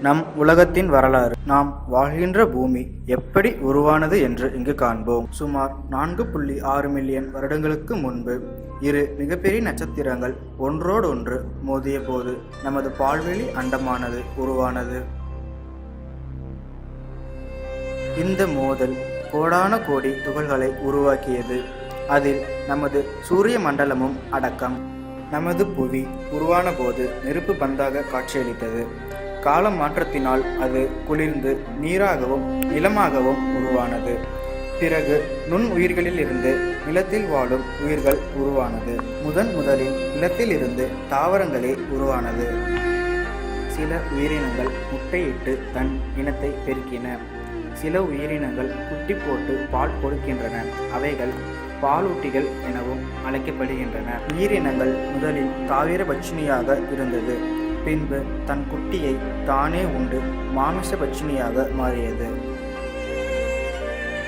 நம் உலகத்தின் வரலாறு. நாம் வாழ்கின்ற பூமி எப்படி உருவானது என்று இங்கு காண்போம். சுமார் 4.6 மில்லியன் வருடங்களுக்கு முன்பு இரு மிகப்பெரிய நட்சத்திரங்கள் ஒன்றோடொன்று மோதிய போது நமது பால்வெளி அண்டமானது உருவானது. இந்த மோதல் கோடான கோடி துகள்களை உருவாக்கியது. அதில் நமது சூரிய மண்டலமும் அடக்கம். நமது புவி உருவான போது நெருப்பு பந்தாக காட்சியளித்தது. கால மாற்றத்தினால் அது குளிர்ந்து நீராகவும் நிலமாகவும் உருவானது. பிறகு நுண் உயிர்களில் இருந்து நிலத்தில் வாழும் உயிர்கள் உருவானது. முதலில் நிலத்தில் இருந்து தாவரங்களே உருவானது. சில உயிரினங்கள் முட்டையிட்டு தன் இனத்தை பெருக்கின. சில உயிரினங்கள் குட்டி போட்டு பால் கொடுக்கின்றன. அவைகள் பாலூட்டிகள் எனவும் அழைக்கப்படுகின்றன. உயிரினங்கள் முதலில் தாவர பட்சினியாக இருந்தது. பின்பு தன் குட்டியை தானே உண்டு மாமிச பட்சினியாக மாறியது.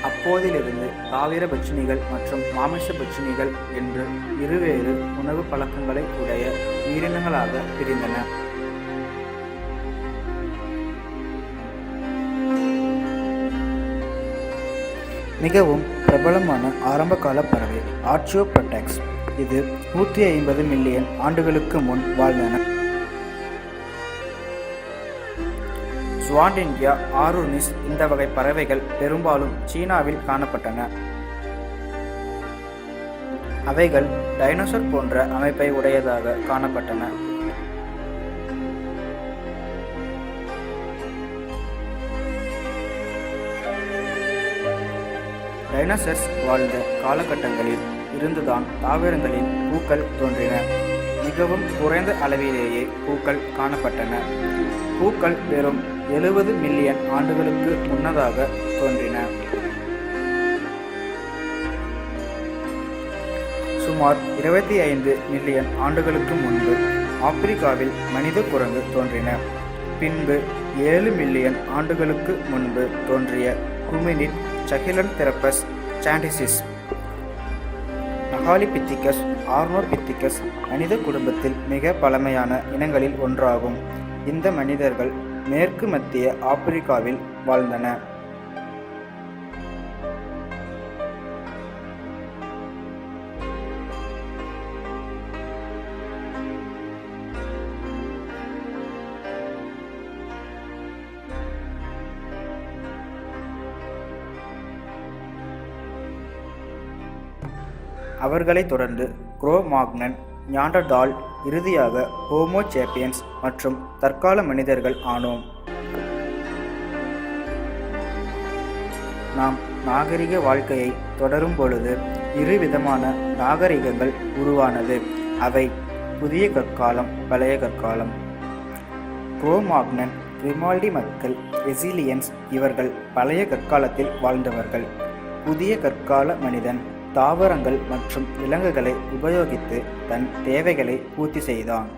அப்போதிலிருந்து தாவர பட்சினிகள் மற்றும் மாமிச பட்சினிகள் என்று இருவேறு உணவு பழக்கங்களை உடைய உயிரினங்களாக பிரிந்தன. மிகவும் பிரபலமான ஆரம்பகால பறவை ஆர்ச்சியோப்டெரக்ஸ். இது 150 மில்லியன் ஆண்டுகளுக்கு முன் வாழ்ந்தன. ஸ்வான்டின்கியா ஆருனிஸ். இந்த வகை பறவைகள் பெரும்பாலும் சீனாவில் காணப்பட்டன. அவைகள் டைனோசர் போன்ற அமைப்பை உடையதாக காணப்பட்டன. டைனோசர்ஸ் வாழ்ந்த காலகட்டங்களில் இருந்துதான் தாவரங்களில் பூக்கள் தோன்றின. மிகவும் குறைந்த அளவிலேயே பூக்கள் காணப்பட்டன. பூக்கள் வெறும் 70 மில்லியன் ஆண்டுகளுக்கு முன்னதாக தோன்றின. சுமார் 25 மில்லியன் ஆண்டுகளுக்கு முன்பு ஆப்பிரிக்காவில் மனித குரங்கு தோன்றின. பின்பு 7 மில்லியன் ஆண்டுகளுக்கு முன்பு தோன்றிய ஹுமினிட் சஹெலன்தெரப்பஸ் சாண்டிசிஸ். நகாலிபித்திகஸ் ஆர்னோபித்திகஸ் மனித குடும்பத்தில் மிக பழமையான இனங்களில் ஒன்றாகும். இந்த மனிதர்கள் மேற்கு மத்திய ஆப்பிரிக்காவில் வாழ்ந்தன. அவர்களைத் தொடர்ந்து குரோ-மாக்னன், நியாண்டர்தால், இறுதியாக ஹோமோ சேப்பியன்ஸ் மற்றும் தற்கால மனிதர்கள் ஆனோம். நாம் நாகரிக வாழ்க்கையை தொடரும் பொழுது இருவிதமான நாகரிகங்கள் உருவானது. அவை புதிய கற்காலம், பழைய கற்காலம். குரோ-மாக்னன், கிரிமால்டி மக்கள், ரெசிலியன்ஸ் இவர்கள் பழைய கற்காலத்தில் வாழ்ந்தவர்கள். புதிய கற்கால மனிதன் தாவரங்கள் மற்றும் விலங்குகளை உபயோகித்து தன் தேவைகளை பூர்த்தி செய்தான்.